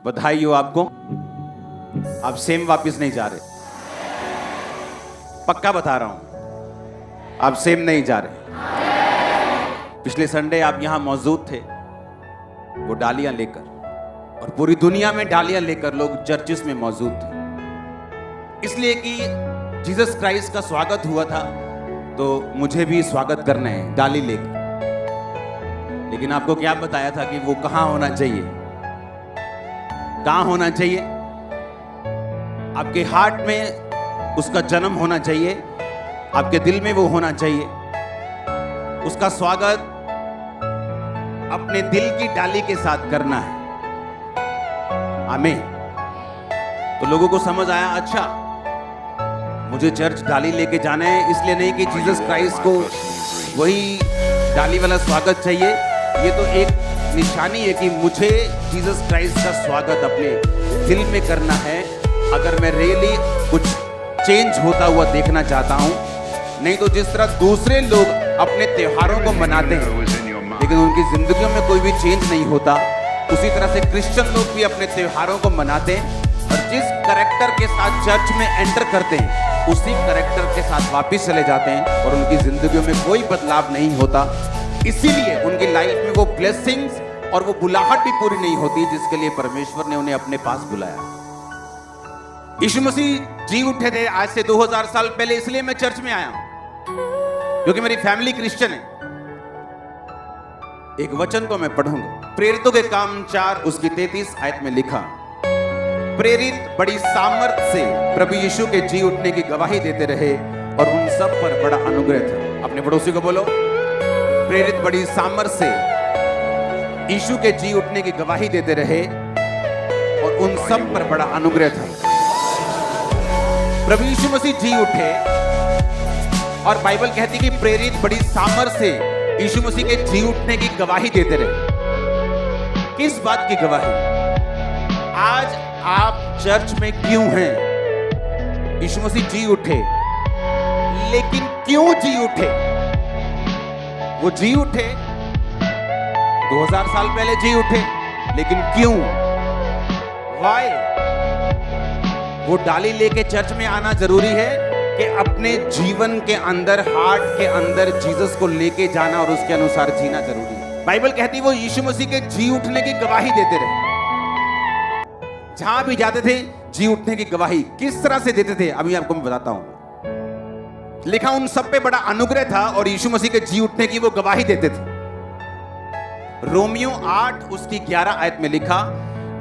बधाई हो आपको, आप सेम वापस नहीं जा रहे। पक्का बता रहा हूं, आप सेम नहीं जा रहे। पिछले संडे आप यहां मौजूद थे, वो डालियां लेकर, और पूरी दुनिया में डालियां लेकर लोग चर्चिस में मौजूद थे, इसलिए कि जीसस क्राइस्ट का स्वागत हुआ था, तो मुझे भी स्वागत करना है डाली लेकर। लेकिन आपको क्या बताया था कि वो कहां होना चाहिए? कहां होना चाहिए? आपके हार्ट में उसका जन्म होना चाहिए, आपके दिल में वो होना चाहिए। उसका स्वागत अपने दिल की डाली के साथ करना है। आमीन। तो लोगों को समझ आया, अच्छा मुझे चर्च डाली लेके जाना है, इसलिए नहीं कि जीसस क्राइस्ट को वही डाली वाला स्वागत चाहिए। ये तो एक निशानी है कि मुझे जीसस क्राइस्ट का स्वागत अपने दिल में करना है, अगर मैं रियली कुछ चेंज होता हुआ देखना चाहता हूं। नहीं तो जिस तरह दूसरे लोग अपने त्योहारों को मनाते हैं लेकिन उनकी जिंदगियों में कोई भी चेंज नहीं होता, उसी तरह से क्रिश्चियन लोग भी अपने त्योहारों को मनाते हैं और जिस कैरेक्टर के साथ चर्च में एंटर करते हैं उसी कैरेक्टर के साथ वापस चले जाते हैं और उनकी जिंदगियों में कोई बदलाव नहीं होता। इसीलिए उनकी लाइफ में वो ब्लेसिंग्स और वो बुलाहट भी पूरी नहीं होती जिसके लिए परमेश्वर ने उन्हें अपने पास बुलाया। यीशु मसीह जी उठे थे आज से 2000 साल पहले, इसलिए मैं चर्च में आया क्योंकि मेरी फैमिली क्रिश्चियन है। एक वचन को मैं पढ़ूंगा, प्रेरितों के काम 4 उसकी 33 आयत में लिखा, प्रेरित बड़ी सामर्थ से प्रभु यीशु के जी उठने की गवाही देते रहे और उन सब पर बड़ा अनुग्रह था। अपने पड़ोसी को बोलो, प्रेरित बड़ी सामर्थ से यीशु के जी उठने की गवाही देते रहे और उन सब पर बड़ा अनुग्रह था। प्रभु यीशु मसीह जी उठे और बाइबल कहती कि प्रेरित बड़ी सामर्थ से यीशु मसीह के जी उठने की गवाही देते रहे। किस बात की गवाही? आज आप चर्च में क्यों हैं? यीशु मसीह जी उठे, लेकिन क्यों जी उठे? वो जी उठे 2000 साल पहले जी उठे, लेकिन क्यों? वाई? वो डाली लेके चर्च में आना जरूरी है कि अपने जीवन के अंदर, हार्ट के अंदर जीसस को लेके जाना और उसके अनुसार जीना जरूरी है। बाइबल कहती वो यीशु मसीह के जी उठने की गवाही देते रहे। जहां भी जाते थे जी उठने की गवाही किस तरह से देते थे अभी आपको मैं बताता हूं। लिखा उन सब पे बड़ा अनुग्रह था और यीशु मसीह के जी उठने की वो गवाही देते थे। रोमियो 8 उसकी 11 आयत में लिखा,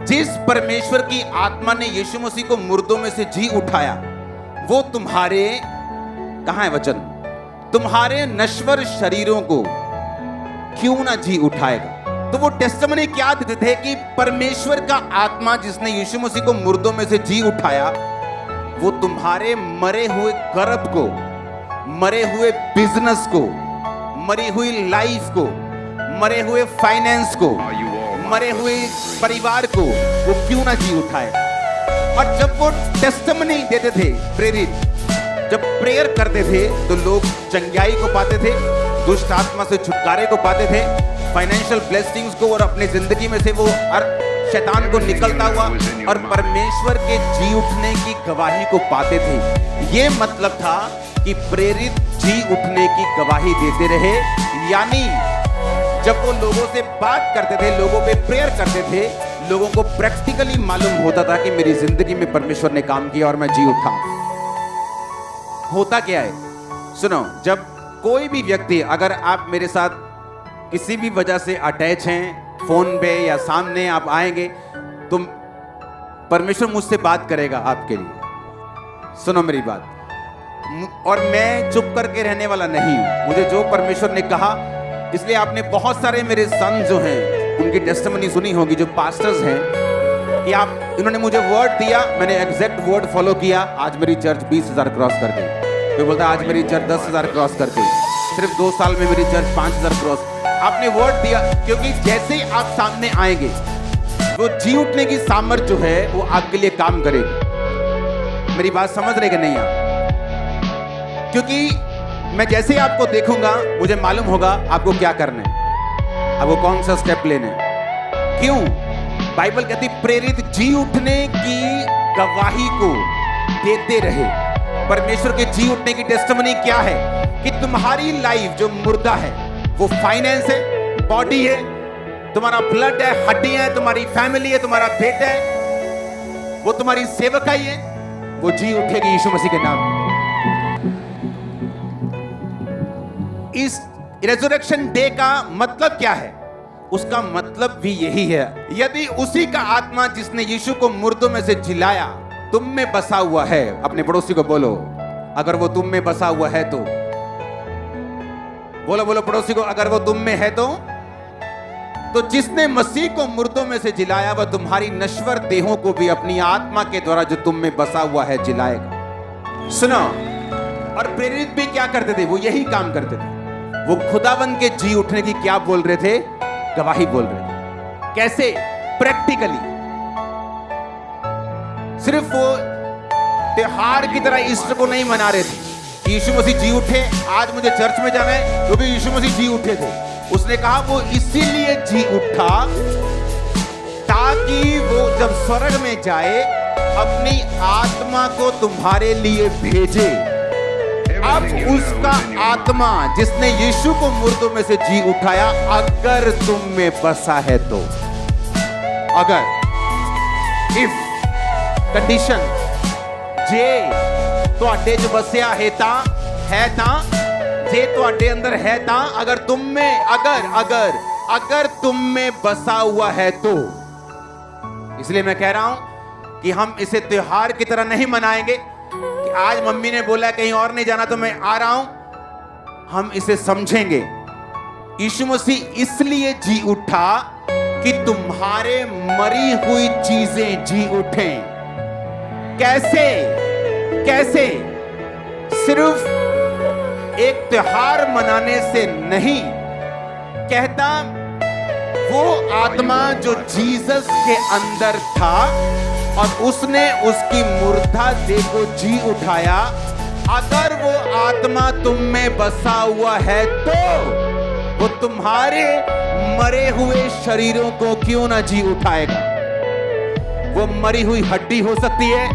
जिस परमेश्वर की आत्मा ने यीशु मसीह को मुर्दों में से जी उठाया वो तुम्हारे, कहां है वचन, तुम्हारे नश्वर शरीरों को क्यों ना जी उठाएगा। तो वो टेस्टिमनी क्या देते थे कि परमेश्वर का आत्मा जिसने यीशु मसीह को मुर्दों में से जी उठाया वो तुम्हारे मरे हुए गर्भ को, मरे हुए बिजनेस को, मरी हुई लाइफ को, मरे हुए फाइनेंस को, मरे हुए परिवार को वो क्यों ना जी उठाए। और जब वो टेस्टिमनी देते थे, प्रेरित जब प्रेयर करते थे तो लोग चंगाई को पाते थे, दुष्ट आत्मा से छुटकारे को पाते थे, फाइनेंशियल ब्लेसिंग्स को, और अपनी जिंदगी में से वो शैतान को निकलता हुआ और परमेश्वर के जी उठने की गवाही को पाते थे। ये मतलब था कि प्रेरित जी उठने की गवाही देते रहे, यानी जब वो लोगों से बात करते थे, लोगों पे प्रेयर करते थे, लोगों को प्रैक्टिकली मालूम होता था कि मेरी जिंदगी में परमेश्वर ने काम किया और मैं जी उठा। होता क्या है, सुनो, जब कोई भी व्यक्ति, अगर आप मेरे साथ किसी भी वजह से अटैच हैं, फोन पे या सामने आप आएंगे तो परमेश्वर मुझसे बात करेगा आपके लिए। सुनो मेरी बात, और मैं चुप करके रहने वाला नहीं हूं। मुझे जो परमेश्वर ने कहा, इसलिए आपने बहुत सारे मेरे सन जो हैं उनकी टेस्टिमनी सुनी होगी, जो पास्टर्स हैं, कि आप, इन्होंने मुझे वर्ड दिया, मैंने एग्जैक्ट वर्ड फॉलो किया, आज मेरी चर्च 20,000 क्रॉस कर गई। कोई बोलता है आज मेरी चर्च 10,000 क्रॉस कर गई, सिर्फ 2 साल में मेरी चर्च 5,000 क्रॉस। आपने वर्ड दिया, क्योंकि जैसे ही आप सामने आएंगे वो जी उठने की सामर्थ्य जो है वो आपके लिए काम करेगी। मेरी बात समझ रहे कि नहीं आप? क्योंकि मैं जैसे ही आपको देखूंगा मुझे मालूम होगा आपको क्या करना है, आपको कौन सा स्टेप लेना है। क्यों? बाइबल कहती प्रेरित जी उठने की गवाही को देते रहे। परमेश्वर के जी उठने की टेस्टिमनी क्या है कि तुम्हारी लाइफ जो मुर्दा है, वो फाइनेंस है, बॉडी है, तुम्हारा ब्लड है, हड्डी है, तुम्हारी फैमिली है, तुम्हारा बेटा है, वो तुम्हारी सेवकाई है, वो जी उठेगी यीशु मसीह के नाम। इस रेजरेक्शन डे का मतलब क्या है? उसका मतलब भी यही है, यदि उसी का आत्मा जिसने यीशु को मुर्दों में से जिलाया तुम में बसा हुआ है, अपने पड़ोसी को बोलो अगर वो तुम में बसा हुआ है तो, बोलो बोलो पड़ोसी को, अगर वो तुम में है तो जिसने मसीह को मुर्दों में से जिलाया वह तुम्हारी नश्वर देहों को भी अपनी आत्मा के द्वारा जो तुम में बसा हुआ है जिलाएगा। सुनो, और प्रेरित भी क्या करते थे? वो यही काम करते थे। वो खुदावंद के जी उठने की क्या बोल रहे थे? गवाही बोल रहे थे। कैसे? प्रैक्टिकली। सिर्फ वो त्योहार की तरह ईस्टर को नहीं मना रहे थे। यीशु मसीह जी उठे, आज मुझे चर्च में जाना है, तो भी यीशु मसीह जी उठे थे। उसने कहा वो इसीलिए जी उठा ताकि वो जब स्वर्ग में जाए अपनी आत्मा को तुम्हारे लिए भेजे। अब उसका आत्मा जिसने यीशु को मुर्दों में से जी उठाया अगर तुम में बसा है तो, अगर इफ कंडीशन जे ਤੁਹਾਡੇ ਚ बसिया है जे ਤੁਹਾਡੇ अंदर है ता, अगर तुम में अगर तुम में बसा हुआ है तो। इसलिए मैं कह रहा हूं कि हम इसे त्योहार की तरह नहीं मनाएंगे कि आज मम्मी ने बोला कहीं और नहीं जाना तो मैं आ रहा हूं। हम इसे समझेंगे यीशु मसीह इसलिए जी उठा कि तुम्हारे मरी हुई चीजें जी उठें। कैसे? कैसे? सिर्फ एक त्योहार मनाने से नहीं, कहता वो आत्मा जो जीसस के अंदर था और उसने उसकी मुर्दा देह को जी उठाया, अगर वो आत्मा तुम में बसा हुआ है तो वो तुम्हारे मरे हुए शरीरों को क्यों ना जी उठाएगा। वो मरी हुई हड्डी हो सकती है,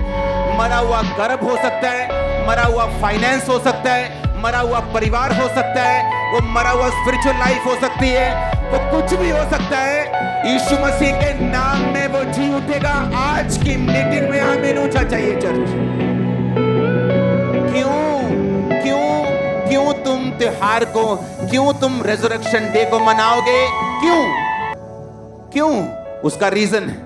मरा हुआ गर्भ हो सकता है, मरा हुआ फाइनेंस हो सकता है, मरा हुआ परिवार हो सकता है, वो मरा हुआ स्पिरिचुअल लाइफ हो सकती है, वो कुछ भी हो सकता है। यीशु मसीह के नाम में वो जी उठेगा। आज की मीटिंग में आमीन ऊंचा चाहिए चर्च। क्यों तुम त्योहार को, क्यों तुम रेजरेक्शन डे को मनाओगे? क्यों? उसका रीजन है।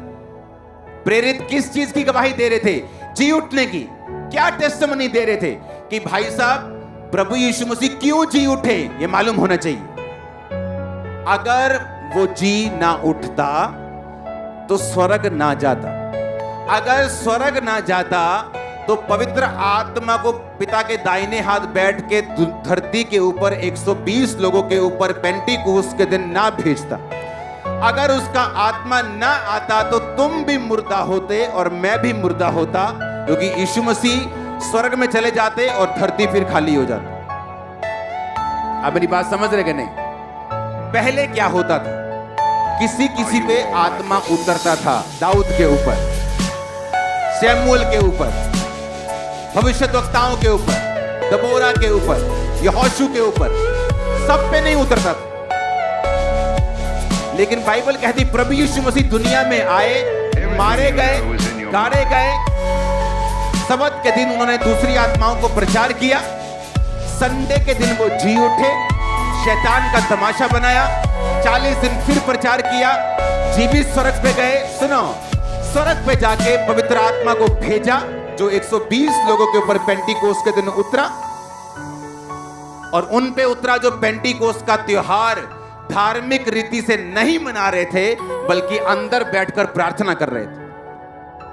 प्रेरित किस चीज की गवाही दे रहे थे? जी उठने की। क्या टेस्टिमनी दे रहे थे कि भाई साहब प्रभु यीशु मसीह क्यों जी उठे, ये मालूम होना चाहिए। अगर वो जी ना उठता तो स्वर्ग ना जाता। अगर स्वर्ग ना जाता तो पवित्र आत्मा को पिता के दाहिने हाथ बैठ के धरती के ऊपर 120 लोगों के ऊपर पेंटिकोस्त के दिन ना भेजता। अगर उसका आत्मा ना आता तो तुम भी मुर्दा होते और मैं भी मुर्दा होता, क्योंकि यीशु मसीह स्वर्ग में चले जाते और धरती फिर खाली हो जाती। आप मेरी बात समझ रहे कि नहीं? पहले क्या होता था? किसी पे आत्मा उतरता था। दाऊद के ऊपर, शमूएल के ऊपर, भविष्यद्वक्ताओं के ऊपर, दबोरा के ऊपर, यहोशू के ऊपर, सब पे नहीं उतरता था। लेकिन बाइबल कहती प्रभु यीशु मसीह दुनिया में आए, मारे गए, गाड़े गए, सबत के दिन उन्होंने दूसरी आत्माओं को प्रचार किया, संडे के दिन वो जी उठे, शैतान का तमाशा बनाया, 40 दिन फिर प्रचार किया, जीवित स्वर्ग पे गए। सुनो, स्वर्ग पे जाके पवित्र आत्मा को भेजा जो 120 लोगों के ऊपर पेंटिकोस्त के दिन उतरा, और उन पे उतरा जो पेंटिकोस्त का त्योहार धार्मिक रीति से नहीं मना रहे थे बल्कि अंदर बैठकर प्रार्थना कर रहे थे।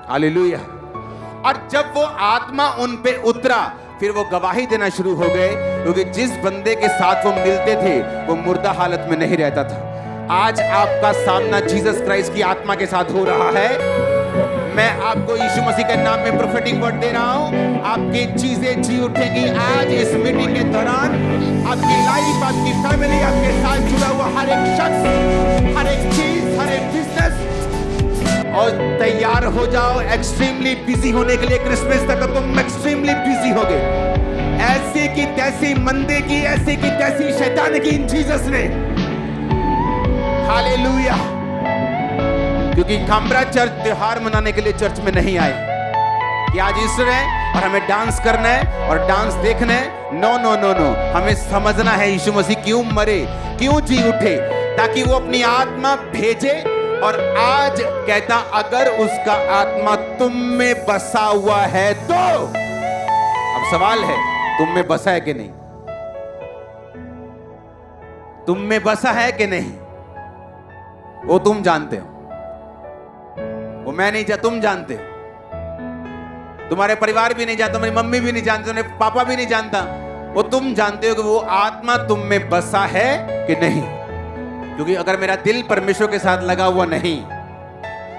हालेलुया। और जब वो आत्मा उन पे उतरा फिर वो गवाही देना शुरू हो गए, क्योंकि जिस बंदे के साथ वो मिलते थे वो मुर्दा हालत में नहीं रहता था। आज आपका सामना जीसस क्राइस्ट की आत्मा के साथ हो रहा है। मैं आपको यीशु मसीह के नाम में प्रोफेटिक वर्ड दे रहा हूं, आपकी चीजें जी उठेगी। आज इस मीटिंग के दौरान आपकी लाइफ, आपकी फैमिली, आपके साथ जुड़ा हुआ हर एक शख्स, हर एक चीज, हर एक बिजनेस और तैयार हो जाओ एक्सट्रीमली बिजी होने के लिए। क्रिसमस तक तुम एक्सट्रीमली बिजी होगे। ऐसी की तैसी मंदे की, ऐसी की तैसी शैतान की इन जीसस ने। हालेलुया। क्योंकि खामरा चर्च त्योहार मनाने के लिए चर्च में नहीं आए कि आज ईस्टर है और हमें डांस करना है और डांस देखना है। नो नो नो नो, हमें समझना है यीशु मसीह क्यों मरे, क्यों जी उठे, ताकि वो अपनी आत्मा भेजे। और आज कहता अगर उसका आत्मा तुम में बसा हुआ है तो। अब सवाल है तुम में बसा है कि नहीं? तुम में बसा है कि नहीं वो तुम जानते हो, वो मैं नहीं जानता, तुम जानते हो। तुम्हारे परिवार भी नहीं जानता, तुम्हारी मम्मी भी नहीं जानती, तुम्हारे पापा भी नहीं जानता। वो तुम जानते हो कि वो आत्मा तुम में बसा है कि नहीं। क्योंकि अगर मेरा दिल परमेश्वर के साथ लगा हुआ नहीं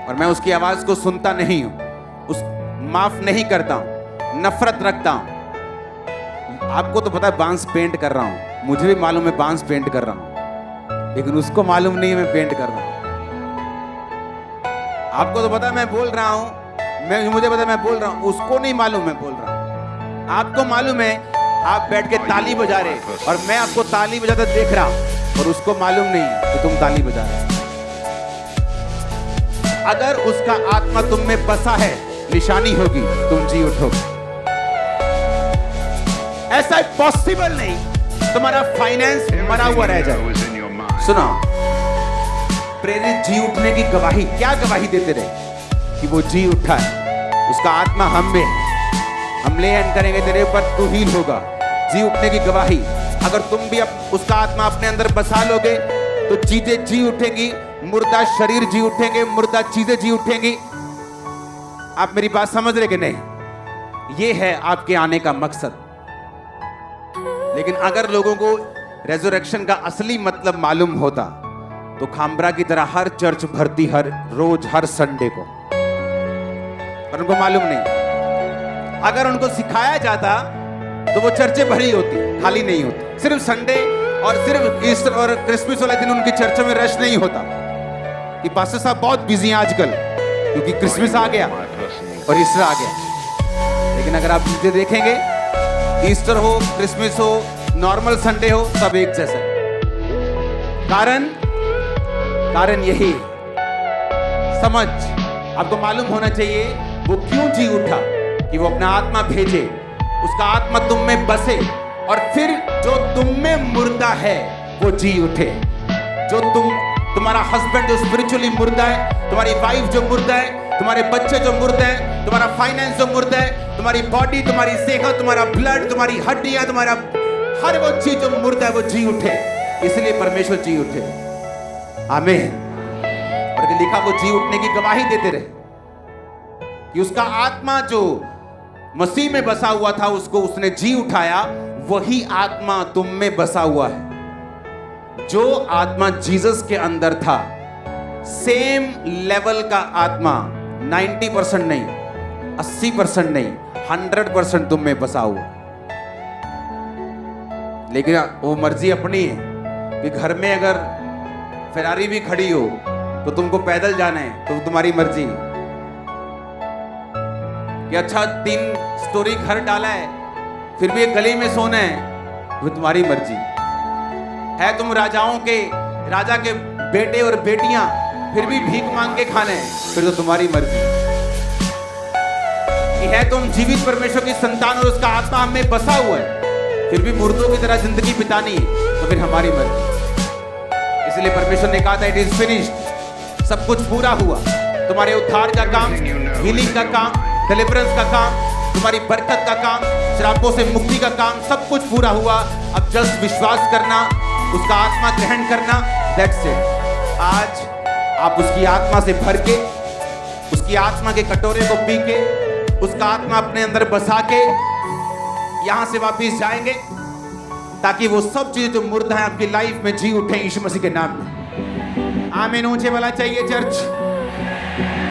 और मैं उसकी आवाज को सुनता नहीं हूं, उस माफ नहीं करता हूं, नफरत रखता हूं। आपको तो पता है बांस पेंट कर रहा हूं, मुझे भी मालूम है बांस पेंट कर रहा हूं, लेकिन उसको मालूम नहीं है मैं पेंट कर रहा हूं। आपको तो पता है मैं बोल रहा हूं, मुझे पता है मैं बोल रहा हूं, उसको नहीं मालूम मैं बोल रहा हूं। आपको मालूम है आप बैठ के ताली बजा रहे और मैं आपको ताली बजाते देख रहा हूं और उसको मालूम नहीं कि तुम ताली बजा रहे। अगर उसका आत्मा तुम में बसा है, निशानी होगी तुम जी उठोगे। ऐसा पॉसिबल नहीं तुम्हारा फाइनेंस मरा हुआ रह जाए। सुनो, प्रेरित जी उठने की गवाही, क्या गवाही देते रहे कि वो जी उठा है, उसका आत्मा हम में है, हम ले एंड करेंगे तेरे ऊपर, तू हील होगा। जी उठने की गवाही। अगर तुम भी उसका आत्मा अपने अंदर बसा लोगे तो चीजें जी उठेंगी, मुर्दा शरीर जी उठेंगे, मुर्दा चीजें जी उठेंगी। आप मेरी बात समझ रहे कि नहीं? ये है आपके आने का मकसद। लेकिन अगर लोगों को रेजरेक्शन का असली मतलब मालूम होता तो खामरा की तरह हर चर्च भरती हर रोज, हर संडे को। पर उनको मालूम नहीं। अगर उनको सिखाया जाता तो वो चर्चें भरी होती, खाली नहीं होती। सिर्फ संडे और सिर्फ ईस्टर और क्रिसमस वाले दिन उनकी चर्चों में रश नहीं होता कि पास्टर साहब बहुत बिजी हैं आजकल क्योंकि क्रिसमस आ गया और ईस्टर आ गया। लेकिन अगर आप चीजें देखेंगे, ईस्टर हो, क्रिसमस हो, नॉर्मल संडे हो, सब एक जैसा है। कारण यही समझ आपको मालूम होना चाहिए वो क्यों जी उठा, कि वो अपना आत्मा भेजे, उसका आत्मा तुम में बसे और फिर जो तुम में मुर्दा है वो जी उठे। जो तुम्हारा हस्बैंड जो स्पिरिचुअली मुर्दा है, तुम्हारी वाइफ जो मुर्दा है, तुम्हारे बच्चे जो मुर्दा है, तुम्हारा फाइनेंस जो मुर्दा है, तुम्हारी बॉडी, तुम्हारी सेहत, तुम्हारा ब्लड, तुम्हारी हड्डियां, तुम्हारा हर वो चीज जो मुर्दा है वो जी उठे। इसलिए परमेश्वर जी उठे। आमीन। और लिखा वो जी उठने की गवाही देते रहे कि उसका आत्मा जो मसीह में बसा हुआ था उसको उसने जी उठाया। वही आत्मा तुम में बसा हुआ है। जो आत्मा जीसस के अंदर था, सेम लेवल का आत्मा 90% नहीं, 80% नहीं, 100% तुम में बसा हुआ। लेकिन वो मर्जी अपनी है कि घर में अगर फेरारी भी खड़ी हो तो तुमको पैदल जाना है तो तुम्हारी मर्जी। कि अच्छा 3 स्टोरी घर डाला है फिर भी एक गली में सोना है, वो तुम्हारी मर्जी है। तुम राजा के बेटे और बेटियां फिर भी भीख मांग के खाना है, फिर तो तुम्हारी मर्जी है। तुम जीवित परमेश्वर की संतान और उसका आत्मा हमें बसा हुआ है, फिर भी मुर्दों की तरह जिंदगी बितानी है, तो फिर हमारी मर्जी। इसलिए परमेश्वर ने कहा था इट इज फिनिश्ड, सब कुछ पूरा हुआ। तुम्हारे उद्धार का काम, हीलिंग का काम, डिलीवरेंस का काम, तुम्हारी बरकत का काम, श्रापों से मुक्ति का काम, सब कुछ पूरा हुआ। अब जस्ट विश्वास करना, उसका आत्मा ग्रहण करना, दैट्स इट। आज आप उसकी आत्मा से भर के, उसकी आत्मा के कटोरे को पी के, उसका आत्मा अपने अंदर बसा के यहां से वापिस जाएंगे, ताकि वो सब चीजें जो मुर्दा है आपकी लाइफ में जी उठे यीशु मसीह के नाम में। आमीन। ऊंचे वाला चाहिए चर्च।